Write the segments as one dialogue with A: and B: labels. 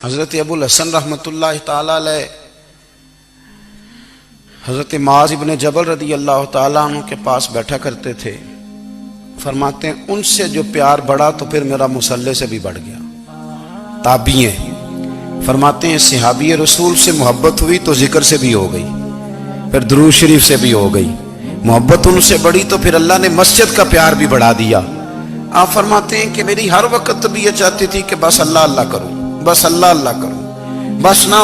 A: حضرت ابو الحسن رحمۃ اللہ تعالی علیہ حضرت معاذ ابن جبل رضی اللہ تعالیٰ عنہ کے پاس بیٹھا کرتے تھے. فرماتے ہیں ان سے جو پیار بڑھا تو پھر میرا مصلی سے بھی بڑھ گیا. تابعی ہیں. فرماتے ہیں صحابی رسول سے محبت ہوئی تو ذکر سے بھی ہو گئی, پھر درود شریف سے بھی ہو گئی. محبت ان سے بڑھی تو پھر اللہ نے مسجد کا پیار بھی بڑھا دیا. آپ فرماتے ہیں کہ میری ہر وقت طبیعت چاہتی تھی کہ بس اللہ اللہ کروں, بس اللہ اللہ کروں, بس نہ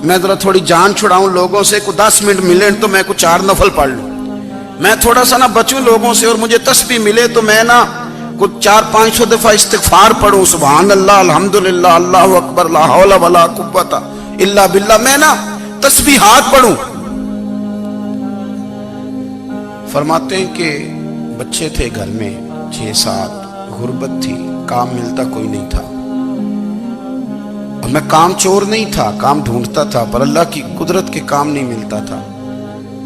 A: میں ذرا تھوڑی جان چھڑاؤں لوگوں سے, کو 10 منٹ ملے تو میں کو 4 نفل پڑھ لوں, میں تھوڑا سا نہ بچوں لوگوں سے, اور مجھے تسبیح ملے تو میں نہ کو 400-500 دفعہ استغفار پڑھوں, سبحان اللہ الحمدللہ اللہ اکبر لا حول ولا قوت الا باللہ, میں نہ تسبیحات پڑھوں. فرماتے ہیں کہ بچے تھے گھر میں 6-7, غربت تھی, کام ملتا کوئی نہیں تھا, اور میں کام چور نہیں تھا, کام ڈھونڈتا تھا, پر اللہ کی قدرت کے کام نہیں ملتا تھا.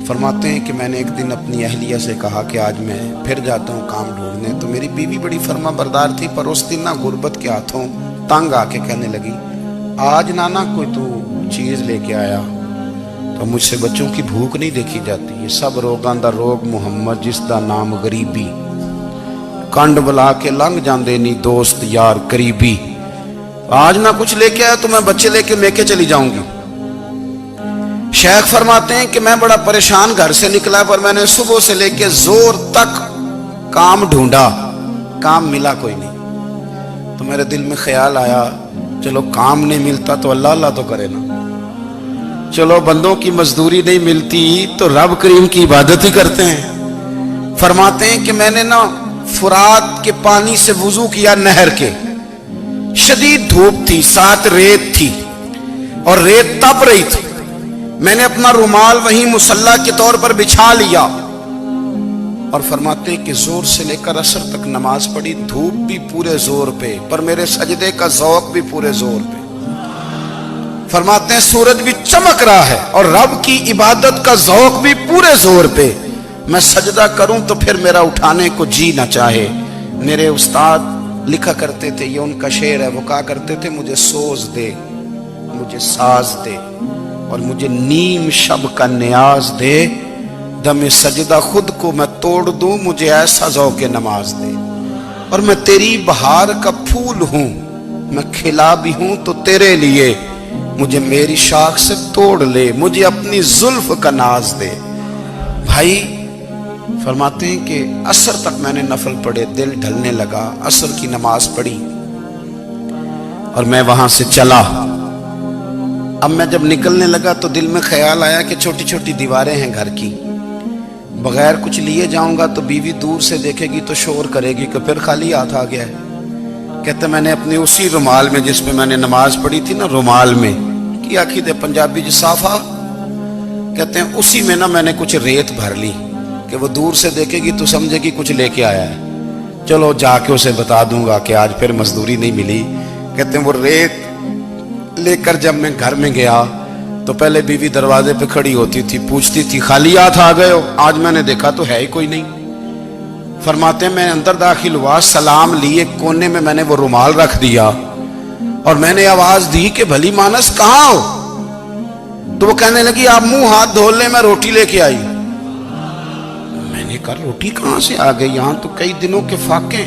A: فرماتے ہیں کہ میں نے ایک دن اپنی اہلیہ سے کہا کہ آج میں پھر جاتا ہوں کام ڈھونڈنے. تو میری بیوی بڑی فرما بردار تھی, پر اس دن نہ غربت کے ہاتھوں تنگ آ کے کہنے لگی آج نانا کوئی تو چیز لے کے آیا. تو مجھ سے بچوں کی بھوک نہیں دیکھی جاتی, یہ سب روگاں دا روگ محمد جس دا نام غریبی, کنڈ بلا کے لنگ جاندے نہیں دوست یار قریبی. آج نہ کچھ لے کے آیا تو میں بچے لے کے میکے چلی جاؤں گی. شیخ فرماتے ہیں کہ میں بڑا پریشان گھر سے نکلا, پر میں نے صبح سے لے کے زور تک کام ڈھونڈا, کام ملا کوئی نہیں. تو میرے دل میں خیال آیا چلو کام نہیں ملتا تو اللہ اللہ تو کرے نا, چلو بندوں کی مزدوری نہیں ملتی تو رب کریم کی عبادت ہی کرتے ہیں. فرماتے ہیں کہ میں نے نا فرات کے پانی سے وضو کیا, نہر کے, شدید دھوپ تھی, ساتھ ریت تھی اور ریت تپ رہی تھی. میں نے اپنا رومال وہیں مصلی کے طور پر بچھا لیا, اور فرماتے ہیں کہ زور سے لے کر عصر تک نماز پڑھی, دھوپ بھی پورے زور پہ, پر میرے سجدے کا ذوق بھی پورے زور پہ. فرماتے ہیں سورج بھی چمک رہا ہے اور رب کی عبادت کا ذوق بھی پورے زور پہ. میں سجدہ کروں تو پھر میرا اٹھانے کو جی نہ چاہے. میرے استاد لکھا کرتے تھے, یہ ان کا شعر ہے, وہ کہا کرتے تھے مجھے سوز دے, مجھے ساز دے, اور مجھے نیم شب کا نیاز دے, دم سجدہ خود کو میں توڑ دوں, مجھے ایسا ذوق نماز دے. اور میں تیری بہار کا پھول ہوں, میں کھلا بھی ہوں تو تیرے لیے, مجھے میری شاخ سے توڑ لے, مجھے اپنی زلف کا ناز دے. بھائی فرماتے ہیں کہ عصر تک میں نے نفل پڑھے, دل ڈھلنے لگا, عصر کی نماز پڑھی اور میں وہاں سے چلا. اب میں جب نکلنے لگا تو دل میں خیال آیا کہ چھوٹی چھوٹی دیواریں ہیں گھر کی, بغیر کچھ لیے جاؤں گا تو بیوی دور سے دیکھے گی تو شور کرے گی کہ پھر خالی ہاتھ آ گیا ہے. کہتے میں نے اپنے اسی رومال میں جس میں میں نے نماز پڑھی تھی نا, رومال میں کی آخی دے پنجابی جسافہ کہتے ہیں, اسی میں نا میں نے کچھ ریت بھر لی کہ وہ دور سے دیکھے گی تو سمجھے گی کچھ لے کے آیا ہے, چلو جا کے اسے بتا دوں گا کہ آج پھر مزدوری نہیں ملی. کہتے ہیں وہ ریت لے کر جب میں گھر میں گیا تو پہلے بیوی دروازے پہ کھڑی ہوتی تھی, پوچھتی تھی خالی ہاتھ آ گئے ہو, آج میں نے دیکھا تو ہے ہی کوئی نہیں. فرماتے ہیں میں اندر داخل ہوا, سلام لیے, کونے میں نے وہ رومال رکھ دیا اور میں نے آواز دی کہ بھلی مانس کہاں ہو. تو وہ کہنے لگی آپ منہ ہاتھ دھو لیں, میں روٹی لے کے آئی. میں نے کہا روٹی کہاں سے آ گئی, یہاں تو کئی دنوں کے فاقے,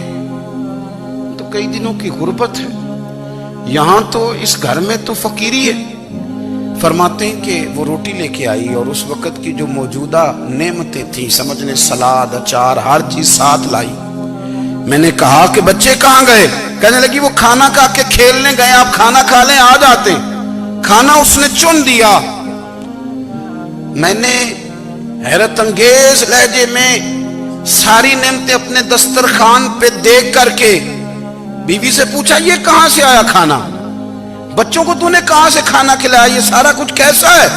A: تو کئی دنوں کی غربت ہے, یہاں تو اس گھر میں تو فقیری ہے. فرماتے ہیں کہ وہ روٹی لے کے آئی اور اس وقت کی جو موجودہ نعمتیں تھیں, سمجھنے سلاد اچار ہر چیز ساتھ لائی. میں نے کہا کہ بچے کہاں گئے, کہنے لگی وہ کھانا کھا کے کھیلنے گئے, آپ کھانا کھا لیں آ جاتے. کھانا اس نے چن دیا. میں نے حیرت انگیز لہجے میں ساری نعمتیں اپنے دسترخوان پہ دیکھ کر کے بیوی سے پوچھا یہ کہاں سے آیا کھانا, بچوں کو تو نے کہاں سے کھانا کھلایا, یہ سارا کچھ کیسا ہے.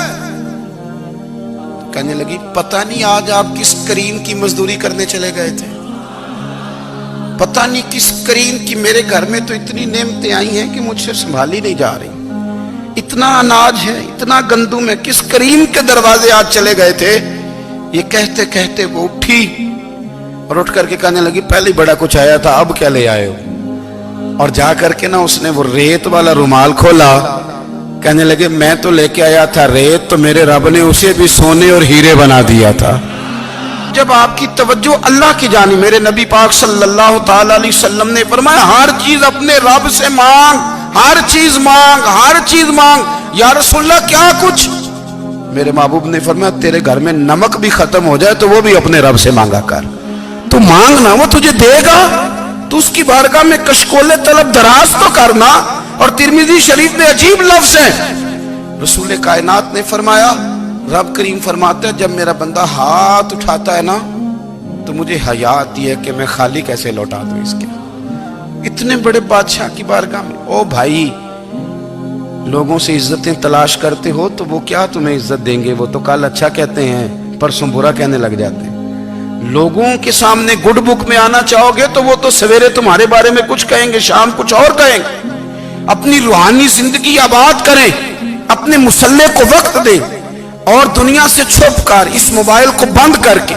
A: کہنے لگی پتہ نہیں آج آپ کس کریم کی مزدوری کرنے چلے گئے تھے, پتہ نہیں کس کریم کی, میرے گھر میں تو اتنی نعمتیں آئی ہیں کہ مجھ سے سنبھالی نہیں جا رہی, اتنا اناج ہے, اتنا گندم ہے, کس کریم کے دروازے آج چلے گئے تھے. یہ کہتے کہتے وہ اٹھی اور اٹھ کر کے کہنے لگی پہلے بڑا کچھ آیا تھا, اب کیا لے آئے ہو. اور جا کر کے نا اس نے وہ ریت والا رومال کھولا کہنے لگے میں تو لے کے آیا تھا ریت، تو میرے رب نے اسے بھی سونے اور ہیرے بنا دیا تھا۔ جب آپ کی توجہ اللہ کی جانب، میرے نبی پاک صلی اللہ تعالی علیہ وسلم نے فرمایا ہر چیز اپنے رب سے مانگ، ہر چیز مانگ، ہر چیز مانگ۔ یا رسول اللہ کیا کچھ؟ میرے محبوب نے فرمایا تیرے گھر میں نمک بھی ختم ہو جائے تو وہ بھی اپنے رب سے مانگا کر، تو مانگنا وہ تجھے دے گا، تو اس کی بارگاہ میں کشکول طلب دراز تو کرنا۔ اور ترمذی شریف میں عجیب لفظ ہے، رسول کائنات نے فرمایا، رب کریم فرماتا ہے جب میرا بندہ ہاتھ اٹھاتا ہے نا تو مجھے حیا آتی ہے کہ میں خالی کیسے لوٹا دوں اس کے۔ اتنے بڑے بادشاہ کی بارگاہ میں، او بھائی لوگوں سے عزتیں تلاش کرتے ہو تو وہ کیا تمہیں عزت دیں گے؟ وہ تو کل اچھا کہتے ہیں پرسوں برا کہنے لگ جاتے ہیں۔ لوگوں کے سامنے گڈ بک میں آنا چاہو گے تو وہ تو سویرے تمہارے بارے میں کچھ کہیں گے، شام کچھ اور کہیں گے۔ اپنی روحانی زندگی آباد کریں، اپنے مسلح کو وقت دیں، اور دنیا سے چھپ کر اس موبائل کو بند کر کے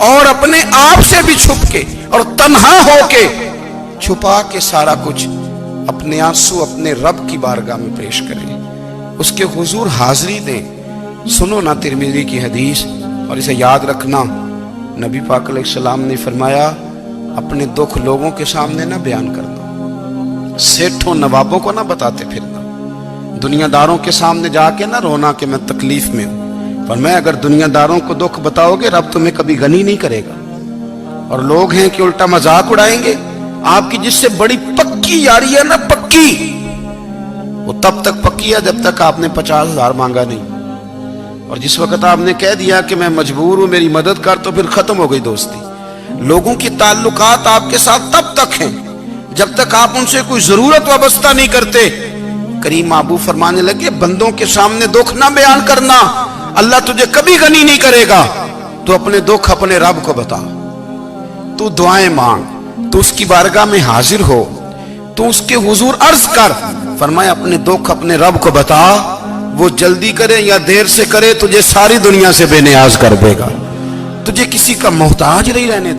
A: اور اپنے آپ سے بھی چھپ کے اور تنہا ہو کے چھپا کے سارا کچھ اپنے آنسو اپنے رب کی بارگاہ میں پیش کریں، اس کے حضور حاضری دیں۔ سنو نا ترمذی کی حدیث اور اسے یاد رکھنا، نبی پاک علیہ السلام نے فرمایا اپنے دکھ لوگوں کے سامنے نہ بیان کرنا، سیٹھوں نوابوں کو نہ بتاتے پھرنا، دنیا داروں کے سامنے جا کے نہ رونا کہ میں تکلیف میں ہوں۔ فرمایا اگر دنیا داروں کو دکھ بتاؤ گے رب تمہیں کبھی غنی نہیں کرے گا، اور لوگ ہیں کہ الٹا مذاق اڑائیں گے۔ آپ کی جس سے بڑی پکی یاری ہے نا، پکی، وہ تب تک پکی ہے جب تک آپ نے 50,000 مانگا نہیں، اور جس وقت آپ نے کہہ دیا کہ میں مجبور ہوں میری مدد کر تو پھر ختم ہو گئی دوستی۔ لوگوں کی تعلقات آپ کے ساتھ تب تک ہیں جب تک آپ ان سے کوئی ضرورت وابستہ نہیں کرتے۔ کریم محبوب فرمانے لگے بندوں کے سامنے دکھ نہ بیان کرنا، اللہ تجھے کبھی غنی نہیں کرے گا۔ تو اپنے دکھ اپنے رب کو بتا، تو دعائیں مانگ، تو اس کی بارگاہ میں حاضر ہو، تو اس کے حضور عرض کر۔ فرمایا اپنے دکھ اپنے رب کو بتا، وہ جلدی کرے یا دیر سے کرے تجھے ساری دنیا سے بے نیاز کر دے گا، تجھے کسی کا محتاج نہیں رہنے